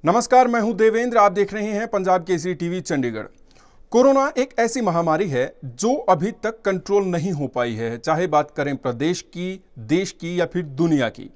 नमस्कार, मैं हूं देवेंद्र। आप देख रहे हैं पंजाब केसरी टीवी चंडीगढ़। कोरोना एक ऐसी महामारी है जो अभी तक कंट्रोल नहीं हो पाई है। चाहे बात करें प्रदेश की, देश की या फिर दुनिया की,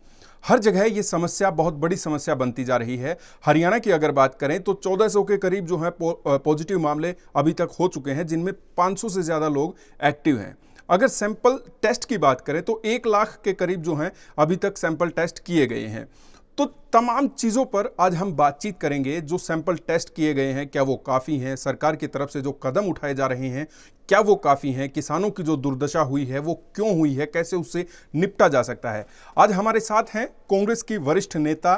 हर जगह ये समस्या बहुत बड़ी समस्या बनती जा रही है। हरियाणा की अगर बात करें तो 1400 के करीब जो है पॉजिटिव मामले अभी तक हो चुके हैं, जिनमें 500 से ज़्यादा लोग एक्टिव हैं। अगर सैंपल टेस्ट की बात करें तो 1 लाख के करीब जो हैं अभी तक सैंपल टेस्ट किए गए हैं। तो तमाम चीज़ों पर आज हम बातचीत करेंगे। जो सैंपल टेस्ट किए गए हैं, क्या वो काफ़ी हैं? सरकार की तरफ से जो कदम उठाए जा रहे हैं, क्या वो काफ़ी हैं? किसानों की जो दुर्दशा हुई है वो क्यों हुई है? कैसे उससे निपटा जा सकता है? आज हमारे साथ हैं कांग्रेस की वरिष्ठ नेता,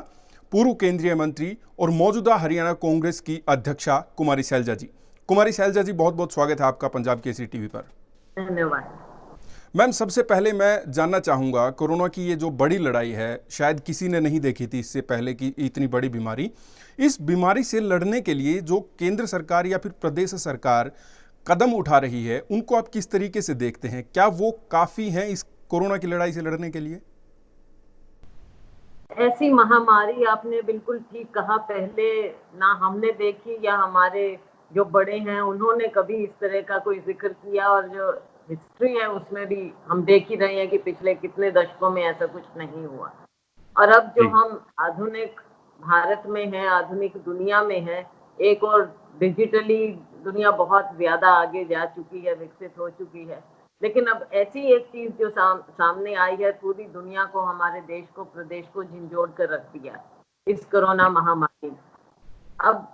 पूर्व केंद्रीय मंत्री और मौजूदा हरियाणा कांग्रेस की अध्यक्षा कुमारी सैलजा जी। कुमारी सैलजा जी, बहुत बहुत स्वागत है आपका पंजाब केसरी टीवी पर। धन्यवाद। मैम, सबसे पहले मैं जानना चाहूँगा, कोरोना की ये जो बड़ी लड़ाई है, शायद किसी ने नहीं देखी थी इससे पहले की इतनी बड़ी बीमारी। इस बीमारी से लड़ने के लिए जो केंद्र सरकार या फिर प्रदेश सरकार कदम उठा रही है, उनको आप किस तरीके से देखते हैं? क्या वो काफ़ी हैं इस कोरोना की लड़ाई से लड़ने के लिए? ऐसी महामारी आपने बिल्कुल ठीक कहा। पहले ना हमने देखी या हमारे जो बड़े हैं उन्होंने कभी इस तरह का कोई जिक्र किया, और जो हिस्ट्री है उसमें भी हम देख ही रहे हैं कि पिछले कितने दशकों में ऐसा कुछ नहीं हुआ। और अब जो जी। हम आधुनिक भारत में हैं, आधुनिक दुनिया में हैं, एक और डिजिटली दुनिया बहुत ज्यादा आगे जा चुकी है, विकसित हो चुकी है। लेकिन अब ऐसी एक चीज जो सामने आई है, पूरी दुनिया को, हमारे देश को, प्रदेश को झंझोड़ कर रख दिया इस कोरोना महामारी ने। अब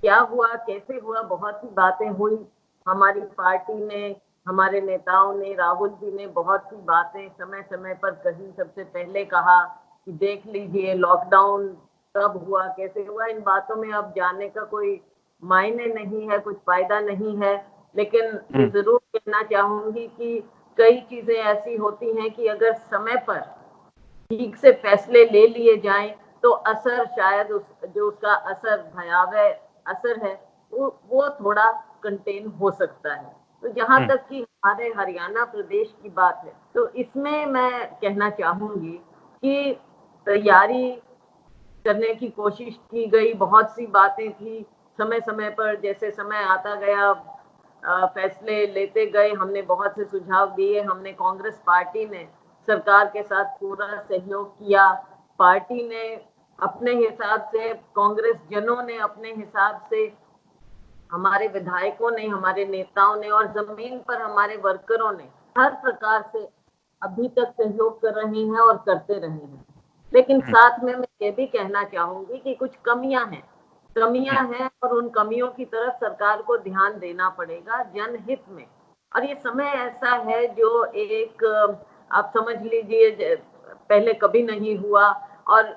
क्या हुआ, कैसे हुआ, बहुत सी बातें हुई। हमारी पार्टी ने, हमारे नेताओं ने, राहुल जी ने बहुत सी बातें समय समय पर कही। सबसे पहले कहा कि देख लीजिए लॉकडाउन कब हुआ, कैसे हुआ, इन बातों में अब जाने का कोई मायने नहीं है, कुछ फायदा नहीं है। लेकिन ये जरूर कहना चाहूंगी कि कई चीजें ऐसी होती हैं कि अगर समय पर ठीक से फैसले ले लिए जाएं तो असर शायद जो उसका असर, भयावह असर है, वो थोड़ा कंटेन हो सकता है। तो जहां तक कि हमारे हरियाणा प्रदेश की बात है, तो इसमें मैं कहना चाहूंगी कि तैयारी करने की कोशिश की गई, बहुत सी बातें थी। समय समय पर जैसे समय आता गया, फैसले लेते गए, हमने बहुत से सुझाव दिए। हमने, कांग्रेस पार्टी ने सरकार के साथ पूरा सहयोग किया। पार्टी ने अपने हिसाब से, कांग्रेस जनों ने अपने हिसाब से, हमारे विधायकों ने, हमारे नेताओं ने और जमीन पर हमारे वर्करों ने हर प्रकार से अभी तक सहयोग कर रहे हैं और करते रहे हैं। लेकिन साथ में मैं ये भी कहना चाहूंगी कि कुछ कमियां हैं और उन कमियों की तरफ सरकार को ध्यान देना पड़ेगा जनहित में। और ये समय ऐसा है जो एक, आप समझ लीजिए, पहले कभी नहीं हुआ। और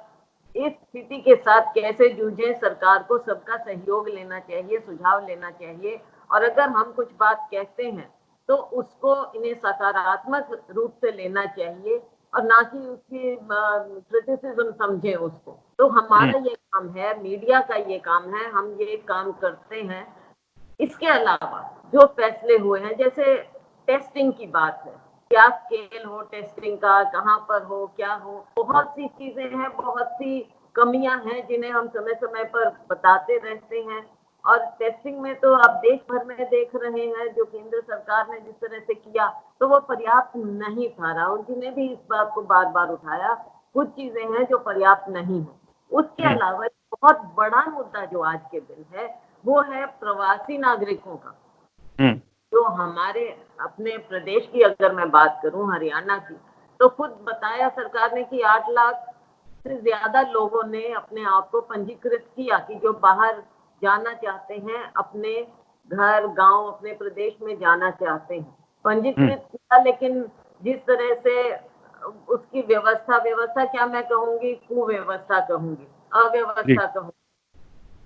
इस स्थिति के साथ कैसे जूझे, सरकार को सबका सहयोग लेना चाहिए, सुझाव लेना चाहिए। और अगर हम कुछ बात कहते हैं तो उसको, इन्हें सकारात्मक रूप से लेना चाहिए और ना कि उसकी क्रिटिसिज्म समझे उसको। तो हमारा ये काम है, मीडिया का ये काम है, हम ये काम करते हैं। इसके अलावा जो फैसले हुए हैं, जैसे टेस्टिंग की बात है, क्या स्केल हो टेस्टिंग का, कहाँ पर हो, क्या हो, बहुत सी चीजें हैं, बहुत सी कमियां हैं जिन्हें हम समय समय पर बताते रहते हैं। और टेस्टिंग में तो आप देश भर में देख रहे हैं, जो केंद्र सरकार ने जिस तरह से किया, तो वो पर्याप्त नहीं था। राहुल जी ने भी इस बात को बार बार उठाया, कुछ चीजें हैं जो पर्याप्त नहीं है। उसके अलावा बहुत बड़ा मुद्दा जो आज के दिन है, वो है प्रवासी नागरिकों का। जो हमारे अपने प्रदेश की अगर मैं बात करूं, हरियाणा की, तो खुद बताया सरकार ने कि 8 लाख से ज्यादा लोगों ने अपने आप को पंजीकृत किया कि जो बाहर जाना चाहते हैं, अपने घर, गांव, अपने प्रदेश में जाना चाहते हैं, पंजीकृत किया। लेकिन जिस तरह से उसकी व्यवस्था क्या मैं कहूंगी, कुव्यवस्था कहूंगी, अव्यवस्था कहूंगी।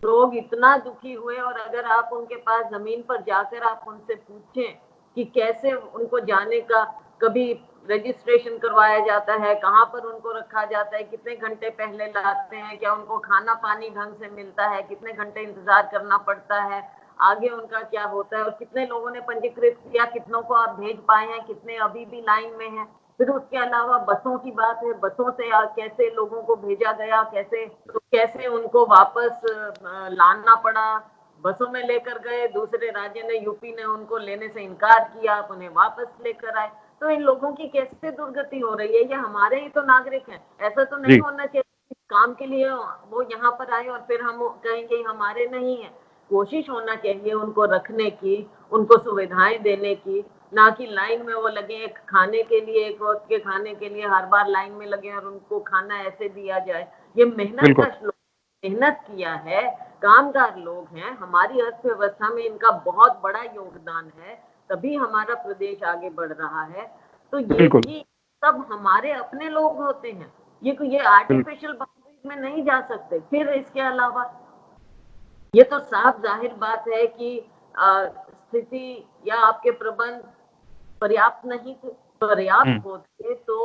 लोग इतना दुखी हुए, और अगर आप उनके पास जमीन पर जाकर आप उनसे पूछें कि कैसे उनको जाने का, कभी रजिस्ट्रेशन करवाया जाता है, कहाँ पर उनको रखा जाता है, कितने घंटे पहले लाते हैं, क्या उनको खाना पानी ढंग से मिलता है, कितने घंटे इंतजार करना पड़ता है, आगे उनका क्या होता है, और कितने लोगों ने पंजीकृत किया, कितनों को आप भेज पाए हैं, कितने अभी भी लाइन में हैं, फिर उसके अलावा बसों की बात है, बसों से कैसे लोगों को भेजा गया, कैसे उनको वापस लाना पड़ा, बसों में लेकर गए, दूसरे राज्य ने, यूपी ने उनको लेने से इनकार किया, आप उन्हें वापस लेकर आए। तो इन लोगों की कैसे दुर्गति हो रही है? ये हमारे ही तो नागरिक हैं। ऐसा तो नहीं जी होना चाहिए काम के लिए वो यहाँ पर आए और फिर हम कहेंगे हमारे नहीं है। कोशिश होना चाहिए उनको रखने की, उनको सुविधाएं देने की, ना कि लाइन में वो लगे एक खाने के लिए, एक वक्त के खाने के लिए हर बार लाइन में लगे और उनको खाना ऐसे दिया जाए। ये मेहनत बिल्कुल। का श्लोक, मेहनत किया है, कामगार लोग हैं, हमारी अर्थव्यवस्था में इनका बहुत बड़ा योगदान है, तभी हमारा प्रदेश आगे बढ़ रहा है। तो ये बिल्कुल। भी सब हमारे अपने लोग होते हैं। ये बिल्कुल। आर्टिफिशियल बाउंड्रीज में नहीं जा सकते। फिर इसके अलावा ये तो साफ जाहिर बात है कि स्थिति या आपके प्रबंध पर्याप्त नहीं थे। पर्याप्त होते तो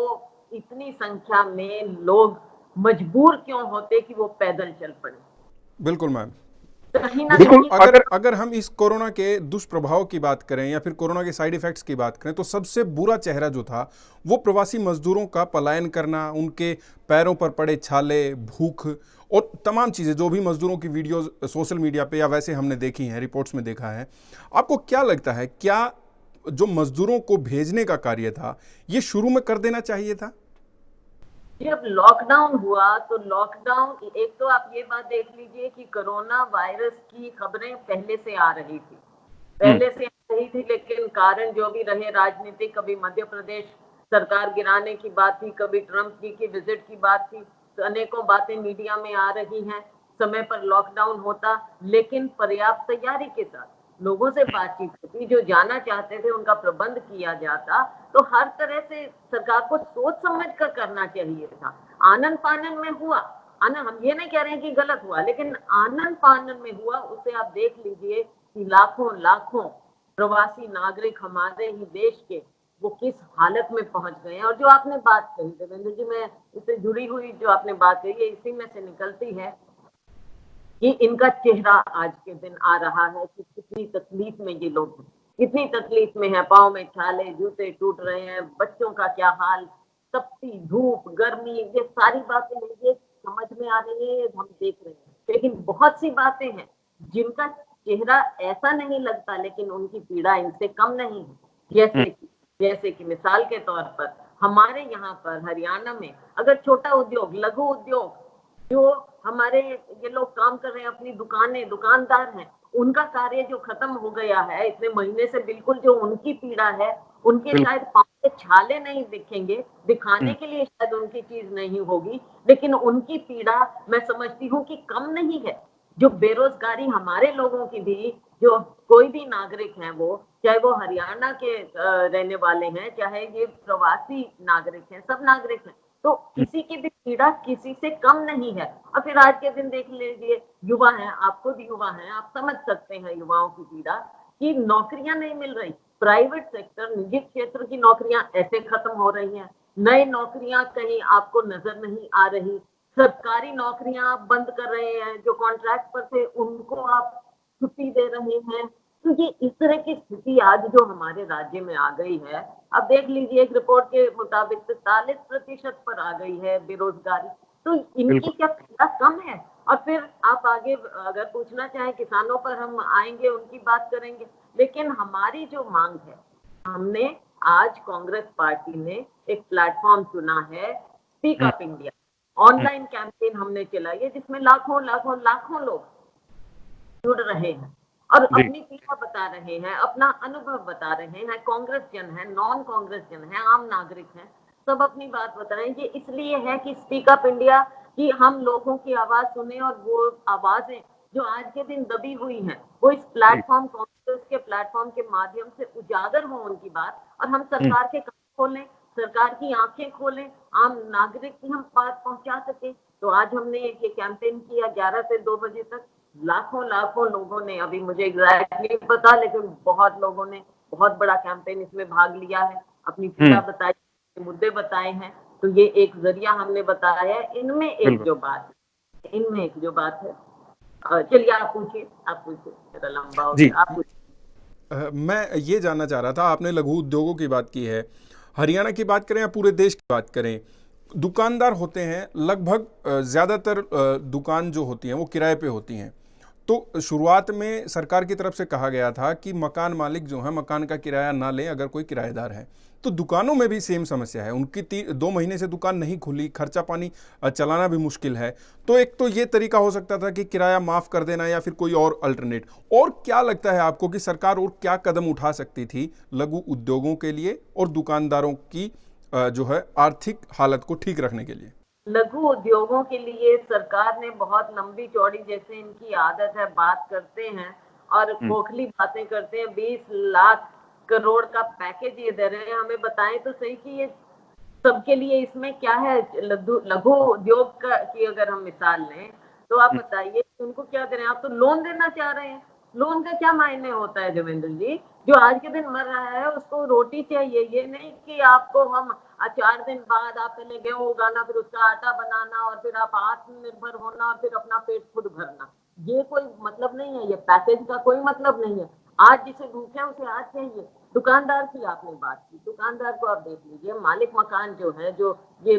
इतनी संख्या में लोग मजबूर क्यों होते कि वो पैदल चल पड़े? बिल्कुल मैम। कहीं ना देखिए, कहीं अगर हम इस कोरोना के दुष्प्रभाव की बात करें या फिर कोरोना के साइड इफेक्ट्स की बात करें, तो सबसे बुरा चेहरा जो था वो प्रवासी मजदूरों का पलायन करना, उनके पैरों पर पड़े छाले, भूख और तमाम चीज़ें, जो भी मजदूरों की वीडियोस सोशल मीडिया पे या वैसे हमने देखी हैं, रिपोर्ट्स में देखा है। आपको क्या लगता है, क्या जो मजदूरों को भेजने का कार्य था ये शुरू में कर देना चाहिए था? जब लॉकडाउन हुआ तो लॉकडाउन, एक तो आप ये बात देख लीजिए कि कोरोना वायरस की खबरें पहले से आ रही थी, लेकिन कारण जो भी रहे राजनीतिक, कभी मध्य प्रदेश सरकार गिराने की बात थी, कभी ट्रंप जी की विजिट की बात थी, तो अनेकों बातें मीडिया में आ रही हैं। समय पर लॉकडाउन होता, लेकिन पर्याप्त तैयारी के साथ लोगों से बातचीत होती, जो जाना चाहते थे उनका प्रबंध किया जाता। तो हर तरह से सरकार को सोच समझ कर करना चाहिए था। आनन फानन में हुआ, हम ये नहीं कह रहे हैं कि गलत हुआ, लेकिन आनन फानन में हुआ। उसे आप देख लीजिए कि लाखों लाखों प्रवासी नागरिक हमारे ही देश के वो किस हालत में पहुंच गए हैं। और जो आपने बात कही देवेंद्र जी, मैं इससे जुड़ी हुई जो आपने बात कही है इसी में से निकलती है कि इनका चेहरा आज के दिन आ रहा है कि कितनी तकलीफ में ये लोग हैं, कितनी तकलीफ में है। पाँव में छाले, जूते टूट रहे हैं, बच्चों का क्या हाल, तपती धूप, गर्मी, ये सारी बातें मुझे समझ में आ रही है, हम देख रहे हैं। लेकिन बहुत सी बातें हैं जिनका चेहरा ऐसा नहीं लगता, लेकिन उनकी पीड़ा इनसे कम नहीं है। जैसे कि मिसाल के तौर पर हमारे यहाँ पर हरियाणा में अगर छोटा उद्योग, लघु उद्योग, जो हमारे ये लोग काम कर रहे हैं, अपनी दुकानें, दुकानदार हैं, उनका कार्य जो खत्म हो गया है इतने महीने से, बिल्कुल जो उनकी पीड़ा है, उनके शायद पांव के छाले नहीं दिखेंगे, दिखाने के लिए शायद उनकी चीज नहीं होगी, लेकिन उनकी पीड़ा मैं समझती हूँ कि कम नहीं है। जो बेरोजगारी हमारे लोगों की भी, जो कोई भी नागरिक है, वो चाहे वो हरियाणा के रहने वाले हैं, चाहे ये प्रवासी नागरिक हैं, सब नागरिक हैं, तो किसी की भी पीड़ा किसी से कम नहीं है। और फिर आज के दिन देख लीजिए, युवा हैं, आप खुद युवा हैं, आप समझ सकते हैं युवाओं की पीड़ा कि नौकरियां नहीं मिल रही। प्राइवेट सेक्टर, निजी क्षेत्र की नौकरियां ऐसे खत्म हो रही हैं, नई नौकरियां कहीं आपको नजर नहीं आ रही, सरकारी नौकरियां आप बंद कर रहे हैं, जो कॉन्ट्रैक्ट पर थे उनको आप छुट्टी दे रहे हैं। तो ये इस तरह की स्थिति आज जो हमारे राज्य में आ गई है, अब देख लीजिए एक रिपोर्ट के मुताबिक 43% पर आ गई है बेरोजगारी। तो इनकी क्या पीड़ा कम है? और फिर आप आगे अगर पूछना चाहें किसानों पर हम आएंगे, उनकी बात करेंगे, लेकिन हमारी जो मांग है, हमने आज कांग्रेस पार्टी ने एक प्लेटफॉर्म चुना है, speak up India online campaign हमने चलाई है, जिसमें लाखों लाखों लाखों लोग जुड़ रहे हैं और अपनी पीड़ा बता रहे हैं, अपना अनुभव बता रहे हैं। कांग्रेस जन है, नॉन कांग्रेस जन है, आम नागरिक हैं, सब अपनी बात बता रहे हैं। ये इसलिए है कि स्पीक अप इंडिया की हम लोगों की आवाज सुने और वो आवाजें जो आज के दिन दबी हुई हैं, वो इस प्लेटफॉर्म, कांग्रेस के प्लेटफॉर्म के माध्यम से उजागर हो उनकी बात, और हम सरकार के कान खोलें, सरकार की आंखें खोलें, आम नागरिक की हम बात पहुंचा सके। तो आज हमने ये कैंपेन किया 11 से 2 बजे तक। लाखों लाखों लोगों ने, अभी मुझे एग्जैक्टली नहीं पता, लेकिन बहुत लोगों ने बहुत बड़ा कैंपेन इसमें भाग लिया है, अपनी पीड़ा बताई, मुद्दे बताए हैं। तो ये एक जरिया हमने बताया है। इनमें एक जो बात है, चलिए आप पूछिए, मेरा लंबा हो गया, आप पूछिए। मैं ये जानना चाह रहा था, आपने लघु उद्योगों की बात की है, हरियाणा की बात करें या पूरे देश की बात करें, दुकानदार होते हैं लगभग ज़्यादातर दुकान जो होती हैं वो किराए पे होती हैं। तो शुरुआत में सरकार की तरफ से कहा गया था कि मकान मालिक जो है मकान का किराया ना लें अगर कोई किराएदार है। तो दुकानों में भी सेम समस्या है, उनकी 2 महीने से दुकान नहीं खुली, खर्चा पानी चलाना भी मुश्किल है। तो एक तो ये तरीका हो सकता था कि किराया माफ़ कर देना या फिर कोई और अल्टरनेट। और क्या लगता है आपको कि सरकार और क्या कदम उठा सकती थी लघु उद्योगों के लिए और दुकानदारों की जो है आर्थिक हालत को ठीक रखने के लिए? लघु उद्योगों के लिए सरकार ने बहुत लंबी चौड़ी, जैसे इनकी आदत है, बात करते हैं और खोखली बातें करते हैं। 20 लाख करोड़ का पैकेज ये दे रहे हैं, हमें बताएं तो सही कि ये सबके लिए इसमें क्या है। लघु उद्योग का की अगर हम मिसाल लें तो आप बताइए उनको क्या दे रहे हैं। आप तो लोन देना चाह रहे हैं। लोन का क्या मायने होता है देवेंद्र जी? जो आज के दिन मर रहा है उसको रोटी चाहिए, ये नहीं कि आपको हम 4 दिन बाद आप पहले गेहूं उगाना, फिर उसका आटा बनाना और फिर आप आत्मनिर्भर होना और फिर अपना पेट खुद भरना। ये कोई मतलब नहीं है, ये पैकेज का कोई मतलब नहीं है। आज जिसे भूख है उसे आज चाहिए। दुकानदार की आपने बात की, दुकानदार को आप देख लीजिए, मालिक मकान जो है, जो ये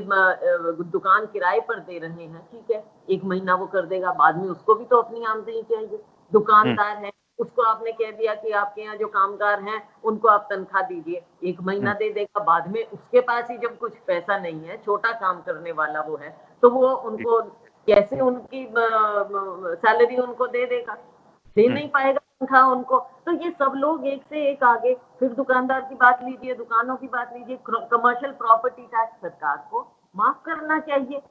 दुकान किराए पर दे रहे हैं, ठीक है, 1 महीना वो कर देगा, बाद में उसको भी तो अपनी आमदनी चाहिए। दुकानदार है, उसको आपने कह दिया कि आपके यहाँ जो कामगार हैं उनको आप तनख्वाह दीजिए, 1 महीना दे देगा, बाद में उसके पास ही जब कुछ पैसा नहीं है, छोटा काम करने वाला वो है, तो वो उनको कैसे उनकी सैलरी उनको दे देगा? दे नहीं पाएगा तनख्वाह उनको। तो ये सब लोग एक से एक आगे। फिर दुकानदार की बात लीजिए, दुकानों की बात लीजिए, कमर्शियल प्रॉपर्टी टैक्स सरकार को माफ करना चाहिए।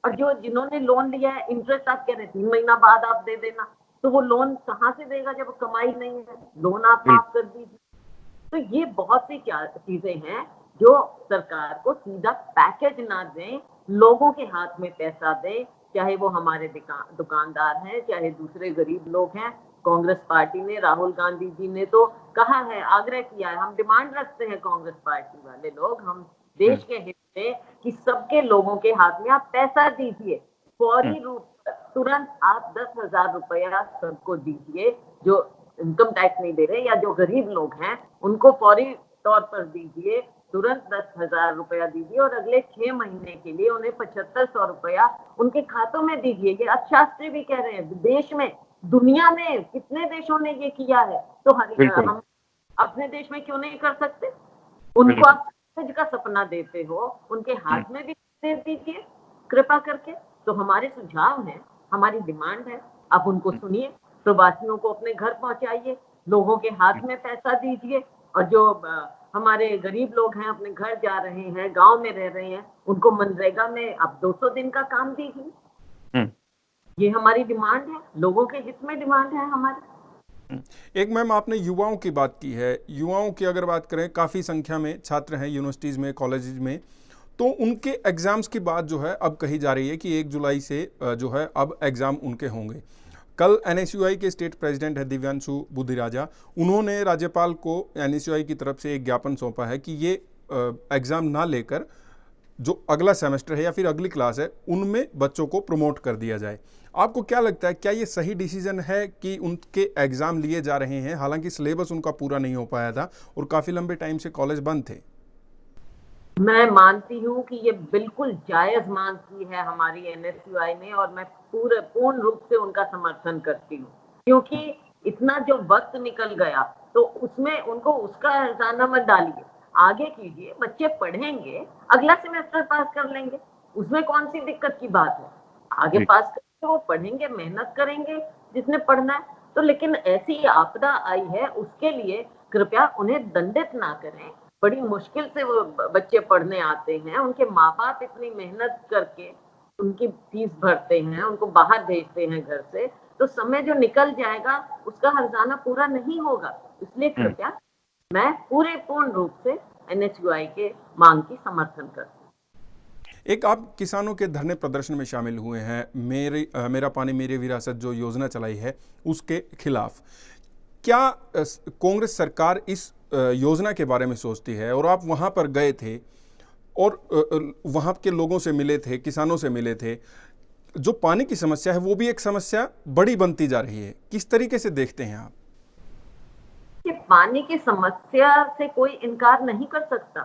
और जो जिन्होंने लोन लिया है, इंटरेस्ट आप कह रहे 3 महीना बाद आप दे देना, तो वो लोन कहाँ से देगा जब कमाई नहीं है? लोन आप माफ कर दीजिए। तो ये बहुत सी क्या चीजें हैं जो सरकार को सीधा पैकेज ना दें, लोगों के हाथ में पैसा दें, चाहे वो हमारे दुकानदार हैं, चाहे दूसरे गरीब लोग हैं। कांग्रेस पार्टी ने, राहुल गांधी जी ने तो कहा है, आग्रह किया है, हम डिमांड रखते हैं कांग्रेस पार्टी वाले लोग, हम देश के हित में कि सबके लोगों के हाथ में आप पैसा दीजिए, फौरी रूप तुरंत आप 10,000 रुपया सबको दीजिए जो इनकम टैक्स नहीं दे रहे, या जो गरीब लोग हैं उनको फौरी तौर पर दीजिए, तुरंत 10,000 रुपया दीजिए और अगले 6 महीने के लिए उन्हें 7500 रुपया उनके खातों में दीजिए। ये अर्थशास्त्री भी कह रहे हैं, देश में, दुनिया में कितने देशों ने ये किया है, तो हम अपने देश में क्यों नहीं कर सकते? उनको आप का सपना देते हो, उनके हाथ में भी दे दीजिए कृपा करके। तो हमारे सुझाव हैं, हमारी डिमांड है, आप उनको सुनिए, प्रवासियों को अपने घर पहुंचाइए, लोगों के हाथ में पैसा दीजिए, और जो हमारे गरीब लोग हैं अपने घर जा रहे हैं, गांव में रह रहे हैं, उनको मनरेगा में अब 200 दिन का काम दीजिए। ये हमारी डिमांड है, लोगों के हित में डिमांड है हमारी। एक मैम आपने युवाओं की बात की है, युवाओं की अगर बात करें काफ़ी संख्या में छात्र हैं यूनिवर्सिटीज़ में, कॉलेजेस में, तो उनके एग्ज़ाम्स की बात जो है अब कही जा रही है कि 1 जुलाई से जो है अब एग्ज़ाम उनके होंगे। कल एनएसयूआई के स्टेट प्रेसिडेंट है दिव्यांशु बुद्धिराजा, उन्होंने राज्यपाल को एनएसयूआई की तरफ से एक ज्ञापन सौंपा है कि ये एग्ज़ाम ना लेकर जो अगला सेमेस्टर है या फिर अगली क्लास है उनमें बच्चों को प्रमोट कर दिया जाए। आपको क्या लगता है, क्या ये सही डिसीजन है कि उनके एग्ज़ाम लिए जा रहे हैं, हालांकि सिलेबस उनका पूरा नहीं हो पाया था और काफ़ी लंबे टाइम से कॉलेज बंद थे? मैं मानती हूँ कि ये बिल्कुल जायज मांग की है हमारी एनएसयूआई ने, और मैं पूर्ण रूप से उनका समर्थन करती हूँ, क्योंकि इतना जो वक्त निकल गया तो उसमें उनको उसका हर्जाना मत डालिए, आगे कीजिए, बच्चे पढ़ेंगे, अगला सेमेस्टर पास कर लेंगे, उसमें कौन सी दिक्कत की बात है? आगे पास करके वो पढ़ेंगे, मेहनत करेंगे जिसने पढ़ना है। तो लेकिन ऐसी आपदा आई है, उसके लिए कृपया उन्हें दंडित ना करें। बड़ी मुश्किल से वो बच्चे पढ़ने आते हैं, उनके माँ बाप इतनी मेहनत करके उनकी फीस भरते हैं, उनको बाहर भेजते हैं घर से, तो समय जो निकल जाएगा उसका हर्जाना पूरा नहीं होगा। इसलिए कृपया मैं पूर्ण रूप से एनएचयूआई के मांग की समर्थन करती हूँ। एक आप किसानों के धरने प्रदर्शन में शामिल हुए हैं, मेरा पानी मेरी विरासत जो योजना चलाई है उसके खिलाफ। क्या कांग्रेस सरकार इस योजना के बारे में सोचती है? और आप वहाँ पर गए थे और वहाँ के लोगों से मिले थे, किसानों से मिले थे, जो पानी की समस्या है वो भी एक समस्या बड़ी बनती जा रही है, किस तरीके से देखते हैं आप? कि पानी की समस्या से कोई इनकार नहीं कर सकता,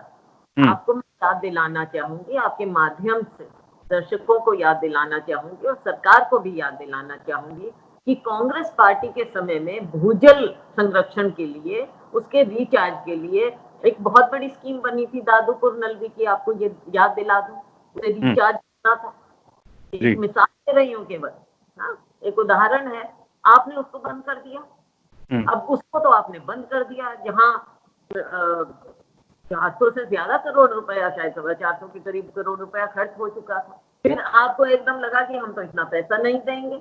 आपको मैं याद दिलाना चाहूंगी, आपके माध्यम से दर्शकों को याद दिलाना चाहूंगी और सरकार को भी याद दिलाना चाहूंगी कि कांग्रेस पार्टी के समय में भूजल संरक्षण के लिए, उसके रिचार्ज के लिए एक बहुत बड़ी स्कीम बनी थी दादूपुर नलवी की, आपको ये याद दिला दूं, उसे रिचार्ज करना था। एक मिसाल दे रही हूँ केवल, हाँ, एक उदाहरण है। आपने उसको बंद कर दिया। अब उसको तो आपने बंद कर दिया, जहां 400 से ज्यादा करोड़ रुपया, शायद 450 के करीब करोड़ रुपया खर्च हो चुका था। फिर आपको एकदम लगा कि हम तो इतना पैसा नहीं देंगे,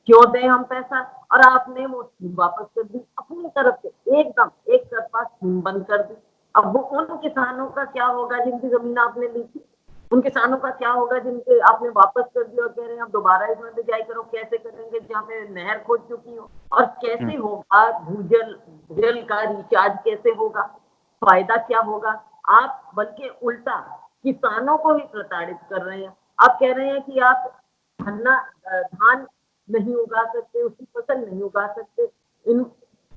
क्यों दें हम पैसा, और आपने वो स्कीम वापस कर दी अपनी तरफ से, एकदम एक तरफा स्कीम बंद कर दी। अब वो उन किसानों का क्या होगा जिनकी जमीन आपने ली थी? उन किसानों का क्या होगा जिनके आपने वापस कर दिया और कह रहे हैं आप दोबारा इसमें बिजाई करो? कैसे करेंगे जहाँ पे नहर खोद चुकी हो? और कैसे होगा भूजल का रिचार्ज? कैसे होगा? फायदा क्या होगा? आप बल्कि उल्टा किसानों को ही प्रताड़ित कर रहे हैं। आप कह रहे हैं कि आप धान नहीं उगा सकते, उसकी फसल नहीं उगा सकते, इन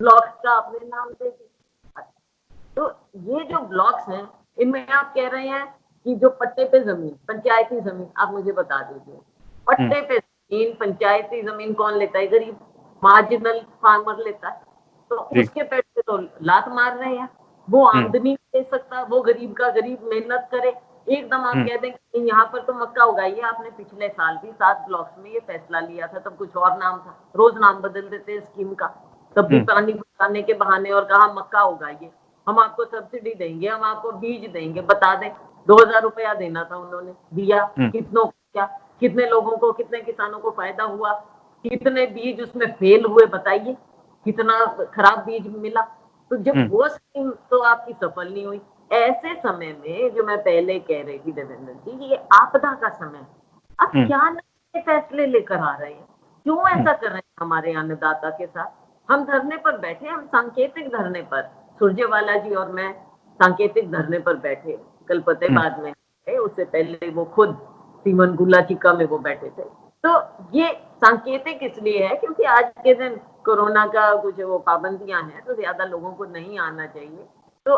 ब्लॉक्स का आपने नाम दे दिया। तो ये जो ब्लॉक्स हैं, इनमें आप कह रहे हैं कि जो पट्टे पे जमीन, पंचायती जमीन, आप मुझे बता दीजिए, पट्टे पे जमीन, पंचायती जमीन कौन लेता है? गरीब मार्जिनल फार्मर लेता है। तो उसके पेट पे तो लात मार रहे हैं। वो आमदनी दे सकता, वो गरीब का गरीब मेहनत करे, एकदम आप कह दें कि यहाँ पर तो मक्का उगाइए। आपने पिछले साल भी 7 ब्लॉक्स में ये फैसला लिया था, तब कुछ और नाम था, रोज नाम बदल देते स्कीम का, तब भी पानी बचाने के बहाने, और कहा मक्का उगाइए, हम आपको सब्सिडी देंगे, हम आपको बीज देंगे। बता दें, 2000 रुपया देना था, उन्होंने दिया कितनों क्या? कितने लोगों को, कितने किसानों को फायदा हुआ? कितने बीज उसमें फेल हुए बताइए? कितना खराब बीज मिला? तो जब वो स्कीम तो आपकी सफल नहीं हुई, ऐसे समय में जो मैं पहले कह रही थी देवेंद्र जी, ये आपदा का समय, आप क्या नए फैसले लेकर आ रहे हैं? क्यों ऐसा कर रहे हैं हमारे अन्नदाता के साथ? हम धरने पर बैठे, हम सांकेतिक धरने पर, सुरजेवाला जी और मैं सांकेतिक धरने पर बैठे, कल फतेहाबाद में, उससे पहले वो खुद सीमन गुला चिका में वो बैठे थे। तो ये सांकेतिक इसलिए है क्योंकि आज के दिन कोरोना का कुछ वो पाबंदियां हैं, तो ज्यादा लोगों को नहीं आना चाहिए। तो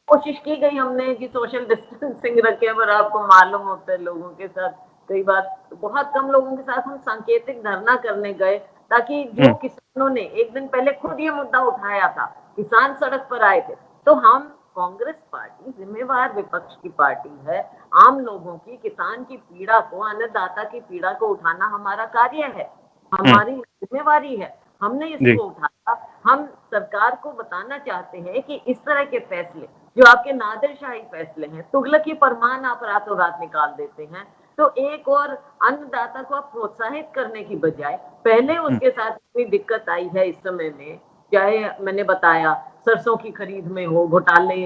कोशिश की गई हमने कि सोशल डिस्टेंसिंग रखें, पर आपको मालूम होता है लोगों के साथ कई बार बहुत कम लोगों के साथ हम सांकेतिक धरना करने गए, ताकि जो किसानों ने एक दिन पहले खुद ये मुद्दा उठाया था, किसान सड़क पर आए थे, तो हम कांग्रेस पार्टी जिम्मेवार विपक्ष की पार्टी है। आम लोगों की, किसान की पीड़ा को, अन्नदाता की पीड़ा को उठाना हमारा कार्य है, हमारी जिम्मेवारी है। हमने इसको उठाया। हम सरकार को बताना चाहते हैं कि इस तरह के फैसले जो आपके नादिरशाही फैसले हैं, तुगलकी फरमान आप रातों रात निकाल देते हैं, तो एक और अन्नदाता को आप प्रोत्साहित करने की बजाय, पहले उसके साथ इतनी दिक्कत आई है इस समय में, चाहे मैंने बताया सरसों की खरीद में हो घोटाले,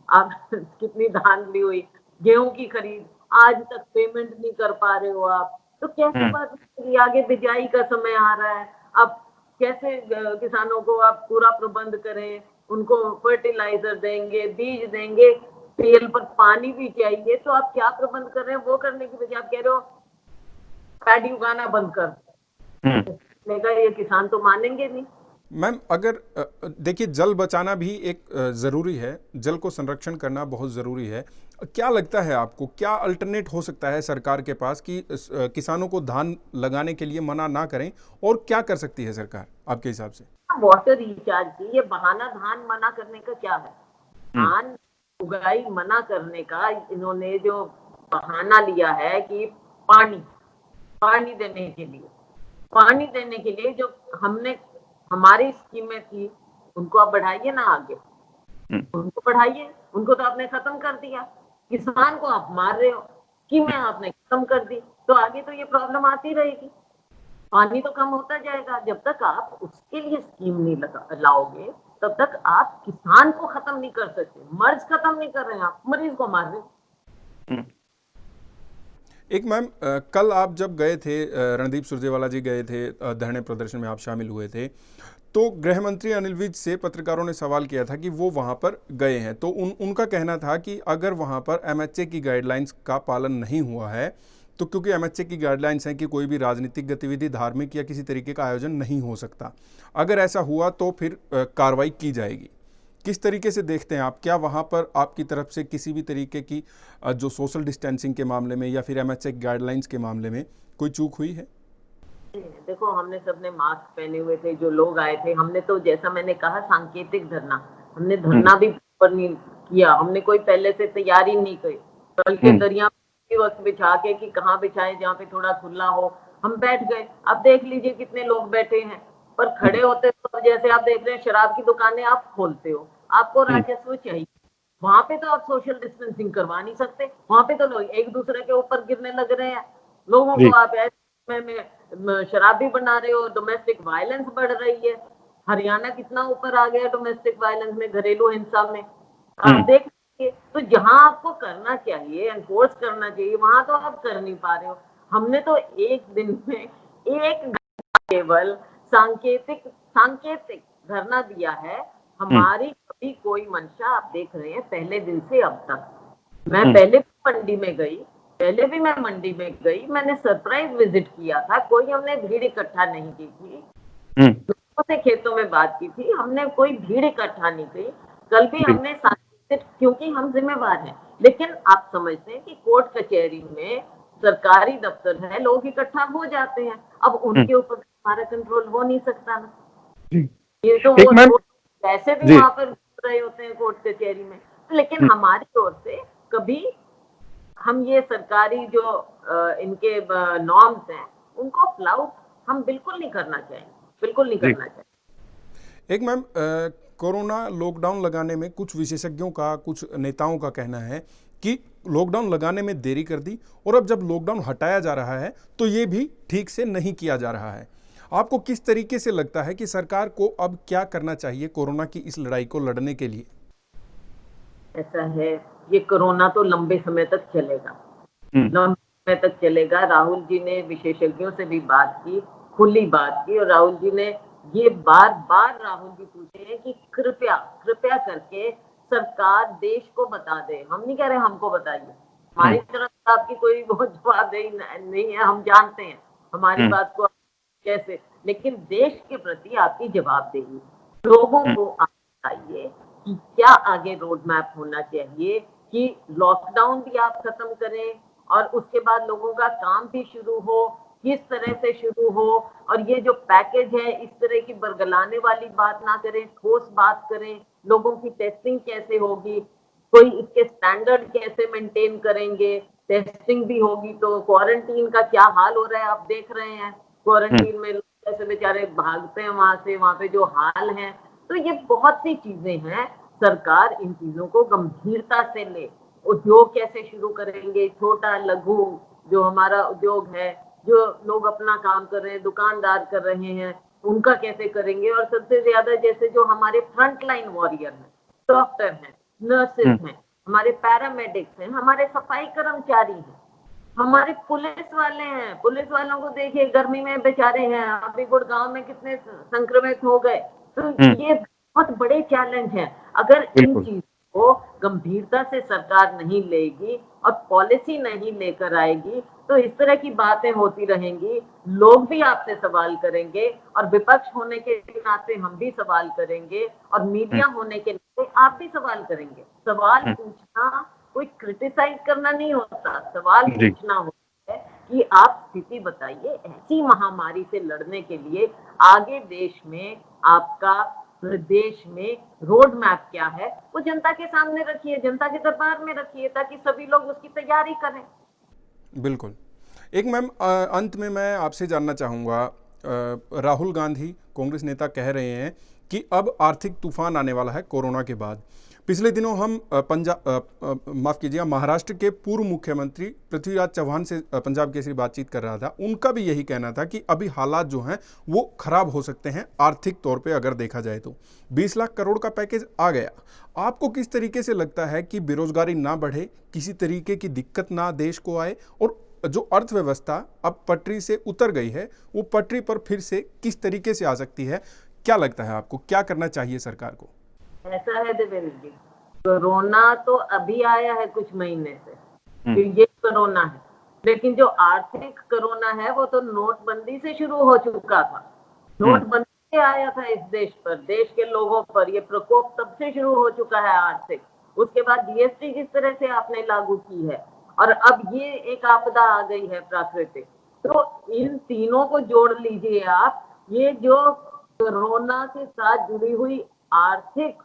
आप कितनी धांधली हुई, गेहूं की खरीद, आज तक पेमेंट नहीं कर पा रहे हो आप, तो कैसे बात? आगे बिजाई का समय आ रहा है, अब कैसे किसानों को आप पूरा प्रबंध करें, उनको फर्टिलाइजर देंगे, बीज देंगे, तेल पर पानी भी चाहिए, तो आप क्या प्रबंध कर रहे हैं? वो करने की बजाय आप कह रहे हो पैडी उगाना बंद कर। ये किसान तो मानेंगे नहीं। मैम, अगर देखिए, जल बचाना भी एक ज़रूरी है, जल को संरक्षण करना बहुत ज़रूरी है। क्या लगता है आपको, क्या अल्टरनेट हो सकता है सरकार के पास कि किसानों को धान लगाने के लिए मना ना करें, और क्या कर सकती है सरकार आपके हिसाब से? वाटर रिचार्ज की ये बहाना धान मना करने का क्या है? धान उगाई मना करने का इन्होंने जो बहाना लिया है कि पानी देने के लिए जो हमने हमारी स्कीमें थी, उनको आप बढ़ाइए ना आगे, उनको बढ़ाइए, उनको तो आपने खत्म कर दिया। किसान को आप मार रहे हो, स्कीमें आपने खत्म कर दी, तो आगे तो ये प्रॉब्लम आती रहेगी, पानी तो कम होता जाएगा। जब तक आप उसके लिए स्कीम नहीं लाओगे, तब तक आप किसान को खत्म नहीं कर सकते। मर्ज खत्म नहीं कर रहे हैं, आप मरीज को मार रहे हैं। एक मैम, कल आप जब गए थे, रणदीप सुरजेवाला जी गए थे, धरने प्रदर्शन में आप शामिल हुए थे, तो गृह मंत्री अनिल विज से पत्रकारों ने सवाल किया था कि वो वहाँ पर गए हैं, तो उनका कहना था कि अगर वहाँ पर एमएचए की गाइडलाइंस का पालन नहीं हुआ है, तो क्योंकि एमएचए की गाइडलाइंस हैं कि कोई भी राजनीतिक गतिविधि, धार्मिक या किसी तरीके का आयोजन नहीं हो सकता, अगर ऐसा हुआ तो फिर कार्रवाई की जाएगी। किस तरीके से देखते हैं आप? क्या वहाँ पर आपकी तरफ से किसी भी तरीके की जो सोशल डिस्टेंसिंग के मामले में या फिर एमएचए गाइडलाइंस के मामले में कोई चूक हुई है? देखो, हमने सबने मास्क पहने हुए थे, जो लोग आए थे, हमने तो जैसा मैंने कहा सांकेतिक धरना, हमने धरना भी पर नहीं किया, हमने कोई पहले से तैयारी नहीं की, बल्कि दरिया वक्त बिछा के कि कहाँ बिछाएं जहाँ पे थोड़ा खुला हो, हम बैठ गए। अब देख लीजिए कितने लोग बैठे हैं, पर खड़े होते तो जैसे आप देख रहे हैं शराब की दुकानें आप खोलते हो, आपको राजस्व चाहिए, वहां पे तो आप सोशल डिस्टेंसिंग करवा नहीं सकते, वहां पे तो लोग एक दूसरे के ऊपर गिरने लग रहे हैं, लोगों को आप ऐसे में शराब भी बना रहे हो, डोमेस्टिक वायलेंस बढ़ रही है। हरियाणा कितना ऊपर आ गया डोमेस्टिक वायलेंस में, घरेलू हिंसा में, आप देख लीजिए। तो जहां आपको करना चाहिए, एनफोर्स करना चाहिए, वहां तो आप कर नहीं पा रहे हो। हमने तो एक दिन में 1 घंटा केवल सांकेतिक सांकेतिक धरना दिया है। हमारी कभी कोई मंशा आप देख रहे हैं पहले दिन से अब तक। मैं पहले भी मंडी में गई, मैंने सरप्राइज विजिट किया था, कोई हमने भीड़ इकट्ठा नहीं की थी, लोगों से खेतों में बात की थी, हमने कोई भीड़ इकट्ठा नहीं की। कल भी हमने क्योंकि हम जिम्मेवार हैं, लेकिन आप समझते हैं कि कोर्ट कचहरी में सरकारी दफ्तर है, लोग इकट्ठा हो जाते हैं, अब उनके ऊपर हमारा कंट्रोल हो नहीं सकता ना। ये तो वो वैसे भी वहां पर रहे होते हैं कोर्ट कचहरी में, लेकिन हमारी ओर से कभी हम ये सरकारी जो इनके नॉर्म्स हैं उनको फ्लाउट हम बिल्कुल नहीं करना चाहिए, बिल्कुल नहीं करना चाहिए। एक मैम, कोरोना लॉकडाउन लगाने में कुछ विशेषज्ञों का, कुछ नेताओं का कहना है कि लॉकडाउन लगाने में देरी कर दी और अब जब लॉकडाउन हटाया जा रहा है तो ये भी ठीक से नहीं किया जा रहा है। आपको किस तरीके से लगता है कि सरकार को अब क्या करना चाहिए कोरोना की इस लड़ाई को लड़ने के लिए? ऐसा है, ये कोरोना तो लंबे समय तक चलेगा, लंबे समय तक चलेगा। राहुल जी ने विशेषज्ञों से भी बात की, खुली बात की, और राहुल जी ने ये बार बार राहुल जी पूछे हैं कि कृपया कृपया करके सरकार देश को बता दे। हम नहीं कह रहे हमको बताइए, हमारी तरफ आपकी कोई बहुत जवाबदेही नहीं है, हम जानते हैं हमारी बात को कैसे, लेकिन देश के प्रति आपकी जवाबदेही, लोगों को आप बताइए कि क्या आगे रोड मैप होना चाहिए, कि लॉकडाउन भी आप खत्म करें और उसके बाद लोगों का काम भी शुरू हो, किस तरह से शुरू हो, और ये जो पैकेज है इस तरह की बरगलाने वाली बात ना करें, ठोस बात करें। लोगों की टेस्टिंग कैसे होगी, कोई इसके स्टैंडर्ड कैसे मेंटेन करेंगे, टेस्टिंग भी होगी तो क्वारंटीन का क्या हाल हो रहा है आप देख रहे हैं, क्वारंटीन में लोग ऐसे बेचारे भागते हैं वहां से, वहां पे जो हाल है। तो ये बहुत सी चीजें हैं, सरकार इन चीजों को गंभीरता से ले। उद्योग कैसे शुरू करेंगे, छोटा लघु जो हमारा उद्योग है, जो लोग अपना काम कर रहे हैं, दुकानदार कर रहे हैं, उनका कैसे करेंगे, और सबसे ज्यादा जैसे जो हमारे फ्रंट लाइन वॉरियर हैं, डॉक्टर हैं, नर्सेज हैं, हमारे पैरामेडिक्स हैं, हमारे सफाई कर्मचारी हैं, हमारे पुलिस वाले हैं। पुलिस वालों को देखिए गर्मी में बेचारे हैं, अभी गुड़गांव में कितने संक्रमित हो गए। तो ये बहुत बड़े चैलेंज हैं। अगर इन चीजों को गंभीरता से सरकार नहीं लेगी और पॉलिसी नहीं लेकर आएगी तो इस तरह की बातें होती रहेंगी, लोग भी आपसे सवाल करेंगे, और विपक्ष होने के नाते हम भी सवाल करेंगे, और मीडिया होने के नाते आप भी सवाल करेंगे। सवाल पूछना कोई क्रिटिसाइज करना नहीं होता, सवाल पूछना होता है कि आप स्थिति बताइए ऐसी महामारी से लड़ने के लिए आगे देश में आपका, प्रदेश में रोड मैप क्या है, वो जनता के सामने रखिए, जनता के दरबार में रखिए, ताकि सभी लोग उसकी तैयारी करें। बिल्कुल। एक मैम, अंत में मैं आपसे जानना चाहूँगा, राहुल गांधी कांग्रेस नेता कह रहे हैं कि अब आर्थिक तूफान आने वाला है कोरोना के बाद। पिछले दिनों हम महाराष्ट्र के पूर्व मुख्यमंत्री पृथ्वीराज चौहान से पंजाब केसरी बातचीत कर रहा था, उनका भी यही कहना था कि अभी हालात जो हैं वो खराब हो सकते हैं आर्थिक तौर पे अगर देखा जाए तो। 20 लाख करोड़ का पैकेज आ गया। आपको किस तरीके से लगता है कि बेरोजगारी ना बढ़े, किसी तरीके की दिक्कत ना देश को आए, और जो अर्थव्यवस्था अब पटरी से उतर गई है वो पटरी पर फिर से किस तरीके से आ सकती है? क्या लगता है आपको, क्या करना चाहिए सरकार को? ऐसा है देवेंद्र जी, कोरोना तो अभी आया है कुछ महीने से, फिर ये कोरोना है, लेकिन जो आर्थिक कोरोना है वो तो नोटबंदी से शुरू हो चुका था। नोटबंदी से आया था इस देश पर, देश के लोगों पर ये प्रकोप तब से शुरू हो चुका है आर्थिक। उसके बाद जीएसटी जिस तरह से आपने लागू की है और अब ये एक आपदा आ गई है प्राकृतिक, तो इन तीनों को जोड़ लीजिए आप। ये जो कोरोना के साथ जुड़ी हुई आर्थिक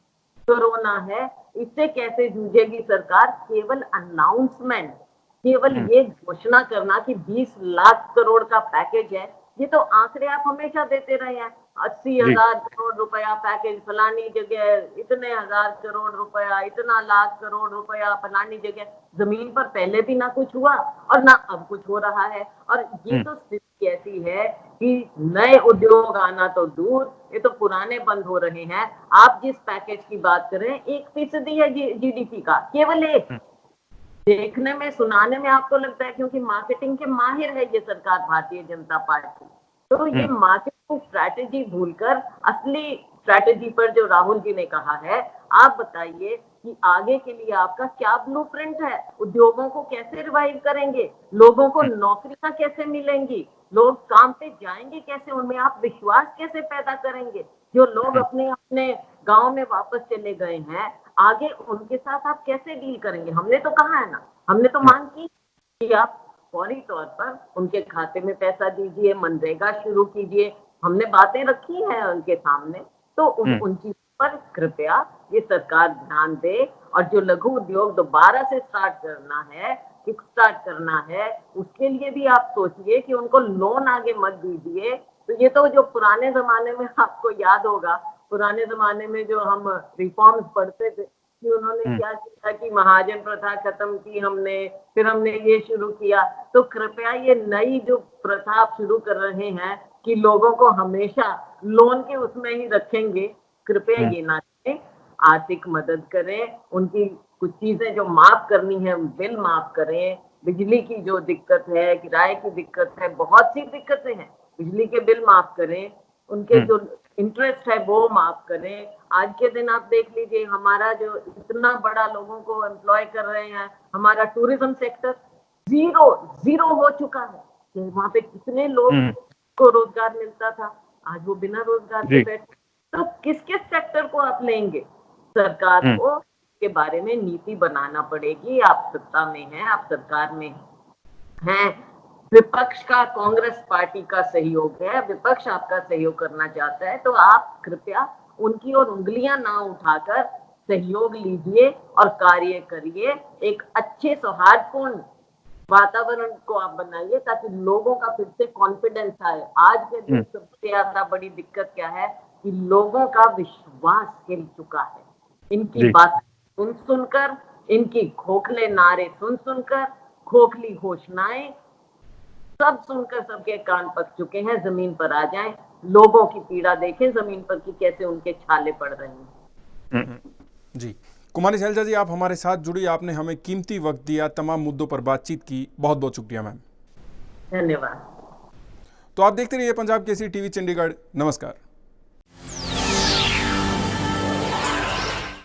कोरोना है, इससे कैसे जूझेगी सरकार? केवल अनाउंसमेंट, केवल ये घोषणा करना कि 20 लाख करोड़ का पैकेज है, ये तो आंकड़े आप हमेशा देते रहे हैं। 80,000 करोड़ रुपया पैकेज फलानी जगह, इतने हजार करोड़ रुपया, इतना लाख करोड़ रुपया फलानी जगह। जमीन पर पहले भी ना कुछ हुआ और ना अब कुछ हो रहा है। और ये तो स्थिति ऐसी है कि नए उद्योग आना तो दूर, ये तो पुराने बंद हो रहे हैं। आप जिस पैकेज की बात करें, 1% है जीडीपी का, केवल एक। देखने में, सुनाने में आपको लगता है क्योंकि मार्केटिंग के माहिर है ये सरकार, भारतीय जनता पार्टी, तो ये मार्केटिंग स्ट्रैटेजी भूलकर असली स्ट्रैटेजी पर जो राहुल जी ने कहा है, आप बताइए कि आगे के लिए आपका क्या ब्लूप्रिंट है? उद्योगों को कैसे रिवाइव करेंगे? लोगों को नौकरियां कैसे मिलेंगी? लोग काम पे जाएंगे कैसे? उनमें आप विश्वास कैसे पैदा करेंगे? जो लोग अपने अपने गांव में वापस चले गए हैं, आगे उनके साथ आप कैसे डील करेंगे? हमने तो कहा है ना, हमने तो मांग की कि आप फौरी तौर पर उनके खाते में पैसा दीजिए, मनरेगा शुरू कीजिए। हमने बातें रखी हैं उनके सामने, तो उन चीजों पर कृपया ये सरकार ध्यान दे। और जो लघु उद्योग दोबारा से स्टार्ट करना है, किक स्टार्ट करना है, उसके लिए भी आप सोचिए कि उनको लोन आगे मत दीजिए। तो ये तो जो पुराने जमाने में, आपको याद होगा, पुराने जमाने में जो हम रिफॉर्म्स पढ़ते थे कि उन्होंने क्या किया कि महाजन प्रथा खत्म की हमने, फिर हमने ये शुरू किया। तो कृपया ये नई जो प्रथा आप शुरू कर रहे हैं कि लोगों को हमेशा लोन के उसमें ही रखेंगे, कृपया ये ना करें। आर्थिक मदद करें, उनकी कुछ चीजें जो माफ करनी है, बिल माफ करें। बिजली की जो दिक्कत है, किराए की दिक्कत है, बहुत सी दिक्कतें हैं, बिजली के बिल माफ करें, उनके जो इंटरेस्ट है वो माफ करें। आज के दिन आप देख लीजिए, हमारा जो इतना बड़ा लोगों को एम्प्लॉय कर रहे हैं, हमारा टूरिज्म सेक्टर जीरो हो चुका है। वहां पे कितने लोग को रोजगार मिलता था, आज वो बिना रोजगार के बैठे। तो किस किस सेक्टर को आप लेंगे? सरकार को के बारे में नीति बनाना पड़ेगी। आप सत्ता में हैं, आप सरकार में हैं, विपक्ष का, कांग्रेस पार्टी का सहयोग है, विपक्ष आपका सहयोग करना चाहता है, तो आप कृपया उनकी ओर उंगलियां ना उठाकर सहयोग लीजिए और कार्य करिए। एक अच्छे सौहार्दपूर्ण वातावरण को आप बनाइए ताकि लोगों का फिर से कॉन्फिडेंस आए। आज के दिन सबसे ज्यादा बड़ी दिक्कत क्या है कि लोगों का विश्वास हिल चुका है। इनकी बात सुन सुनकर, इनकी खोखले नारे सुन सुनकर, खोखली घोषणाएं सब सुनकर सबके कान पक चुके हैं। जमीन पर आ जाएं, लोगों की पीड़ा देखें जमीन पर कि कैसे उनके छाले पड़ रहे हैं। जी, कुमारी शैलजा जी, आप हमारे साथ जुड़ी, आपने हमें कीमती वक्त दिया, तमाम मुद्दों पर बातचीत की, बहुत बहुत शुक्रिया मैम। धन्यवाद। तो आप देखते रहिए पंजाब केसरी टीवी चंडीगढ़। नमस्कार।